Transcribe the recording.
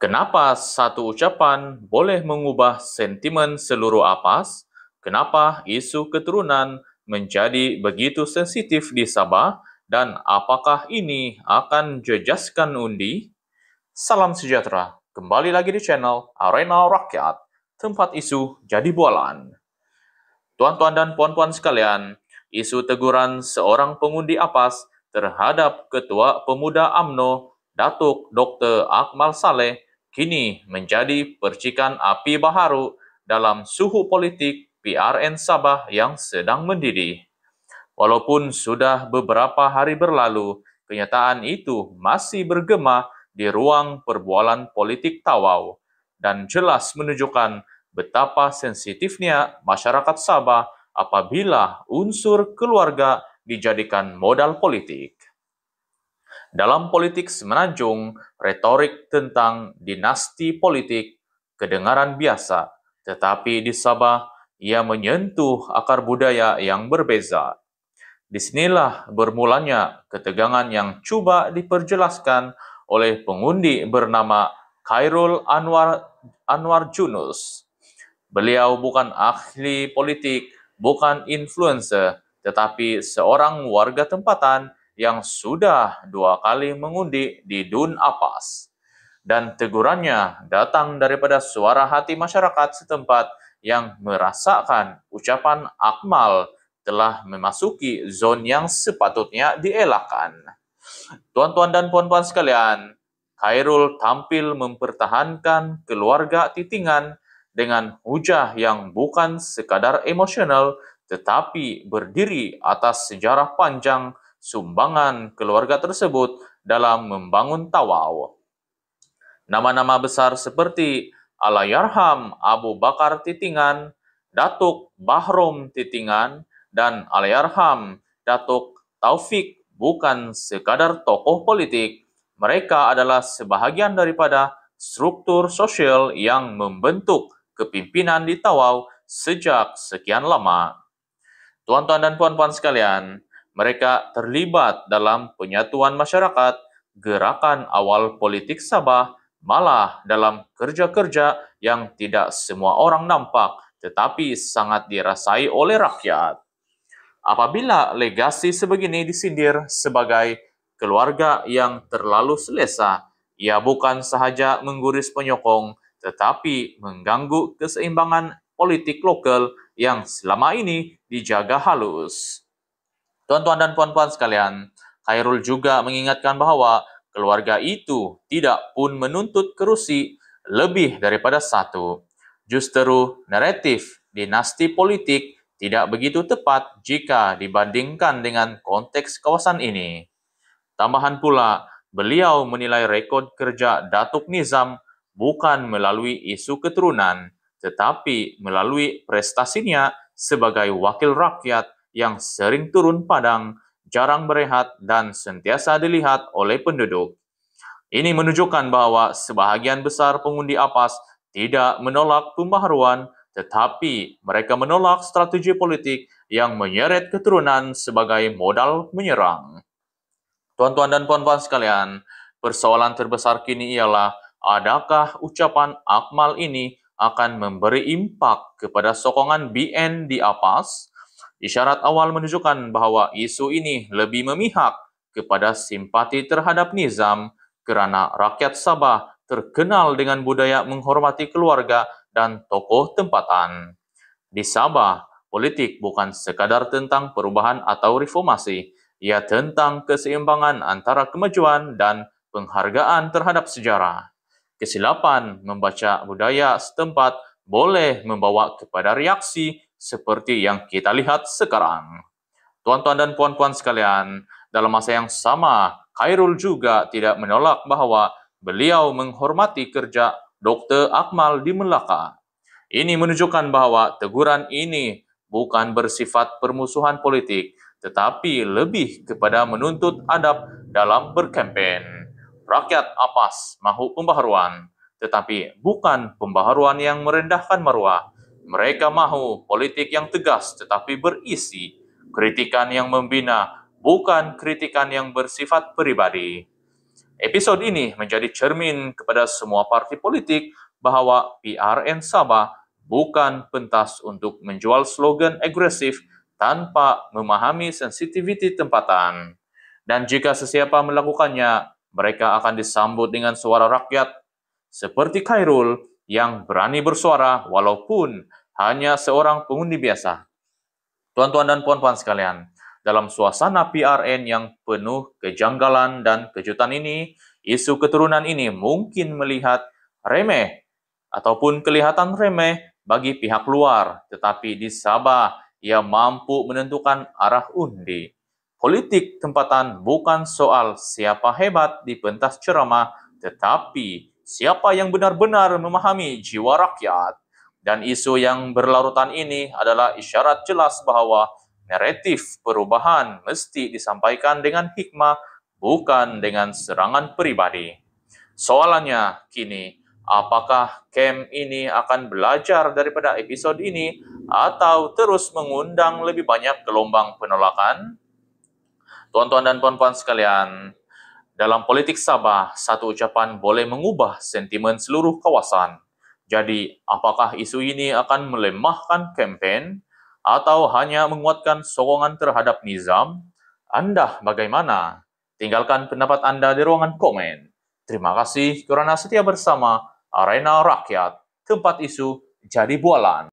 Kenapa satu ucapan boleh mengubah sentimen seluruh Apas? Kenapa isu keturunan menjadi begitu sensitif di Sabah? Dan apakah ini akan jejaskan undi? Salam sejahtera, kembali lagi di channel Arena Rakyat, tempat isu jadi bualan. Tuan-tuan dan puan-puan sekalian, isu teguran seorang pengundi Apas terhadap Ketua Pemuda UMNO, Datuk Dr. Akmal Saleh, kini menjadi percikan api baharu dalam suhu politik PRN Sabah yang sedang mendidih. Walaupun sudah beberapa hari berlalu, kenyataan itu masih bergema di ruang perbualan politik Tawau dan jelas menunjukkan betapa sensitifnya masyarakat Sabah apabila unsur keluarga dijadikan modal politik. Dalam politik semenanjung, retorik tentang dinasti politik kedengaran biasa, tetapi di Sabah ia menyentuh akar budaya yang berbeza. Disinilah bermulanya ketegangan yang coba diperjelaskan oleh pengundi bernama Khairul Anwar Junus. Beliau bukan ahli politik, bukan influencer, tetapi seorang warga tempatan yang sudah 2 kali mengundi di Dun Apas. Dan tegurannya datang daripada suara hati masyarakat setempat yang merasakan ucapan Akmal telah memasuki zon yang sepatutnya dielakkan. Tuan-tuan dan puan-puan sekalian, Khairul tampil mempertahankan keluarga titingan dengan hujah yang bukan sekadar emosional tetapi berdiri atas sejarah panjang sumbangan keluarga tersebut dalam membangun Tawau. Nama-nama besar seperti Allahyarham Abu Bakar Titingan, Datuk Bahrom Titingan, dan Allahyarham Datuk Taufik bukan sekadar tokoh politik, mereka adalah sebahagian daripada struktur sosial yang membentuk kepimpinan di Tawau sejak sekian lama. Tuan-tuan dan puan-puan sekalian, mereka terlibat dalam penyatuan masyarakat, gerakan awal politik Sabah, malah dalam kerja-kerja yang tidak semua orang nampak tetapi sangat dirasai oleh rakyat. Apabila legasi sebegini disindir sebagai keluarga yang terlalu selesa, ia bukan sahaja mengguris penyokong, tetapi mengganggu keseimbangan politik lokal yang selama ini dijaga halus. Tuan-tuan dan puan-puan sekalian, Khairul juga mengingatkan bahwa keluarga itu tidak pun menuntut kerusi lebih daripada satu. Justru naratif dinasti politik tidak begitu tepat jika dibandingkan dengan konteks kawasan ini. Tambahan pula, beliau menilai rekod kerja Datuk Nizam bukan melalui isu keturunan, tetapi melalui prestasinya sebagai wakil rakyat yang sering turun padang, jarang berehat dan sentiasa dilihat oleh penduduk. Ini menunjukkan bahwa sebahagian besar pengundi Apas tidak menolak pembaharuan, tetapi mereka menolak strategi politik yang menyeret keturunan sebagai modal menyerang. Tuan-tuan dan puan-puan sekalian, persoalan terbesar kini ialah adakah ucapan Akmal ini akan memberi impak kepada sokongan BN di Apas? Isyarat awal menunjukkan bahwa isu ini lebih memihak kepada simpati terhadap Nizam kerana rakyat Sabah terkenal dengan budaya menghormati keluarga dan tokoh tempatan. Di Sabah, politik bukan sekadar tentang perubahan atau reformasi, ia tentang keseimbangan antara kemajuan dan penghargaan terhadap sejarah. Kesilapan membaca budaya setempat boleh membawa kepada reaksi seperti yang kita lihat sekarang. Tuan-tuan dan puan-puan sekalian, dalam masa yang sama, Khairul juga tidak menolak bahwa beliau menghormati kerja Dr. Akmal di Melaka. Ini menunjukkan bahwa teguran ini bukan bersifat permusuhan politik, tetapi lebih kepada menuntut adab dalam berkempen. Rakyat Apas mahu pembaharuan, tetapi bukan pembaharuan yang merendahkan maruah. Mereka mahu politik yang tegas tetapi berisi, kritikan yang membina, bukan kritikan yang bersifat peribadi. Episode ini menjadi cermin kepada semua parti politik bahwa PRN Sabah bukan pentas untuk menjual slogan agresif tanpa memahami sensitiviti tempatan. Dan jika sesiapa melakukannya, mereka akan disambut dengan suara rakyat seperti Khairul yang berani bersuara walaupun hanya seorang pengundi biasa. Tuan-tuan dan puan-puan sekalian, dalam suasana PRN yang penuh kejanggalan dan kejutan ini, isu keturunan ini mungkin melihat remeh ataupun kelihatan remeh bagi pihak luar, tetapi di Sabah ia mampu menentukan arah undi. Politik tempatan bukan soal siapa hebat di pentas ceramah, tetapi siapa yang benar-benar memahami jiwa rakyat. Dan isu yang berlarutan ini adalah isyarat jelas bahwa naratif perubahan mesti disampaikan dengan hikmah, bukan dengan serangan pribadi. Soalannya kini, apakah camp ini akan belajar daripada episod ini atau terus mengundang lebih banyak gelombang penolakan? Tuan-tuan dan puan-puan sekalian, dalam politik Sabah, satu ucapan boleh mengubah sentimen seluruh kawasan. Jadi, apakah isu ini akan melemahkan kempen atau hanya menguatkan sokongan terhadap nizam? Anda bagaimana? Tinggalkan pendapat Anda di ruangan komen. Terima kasih kerana setia bersama Arena Rakyat, tempat isu jadi bualan.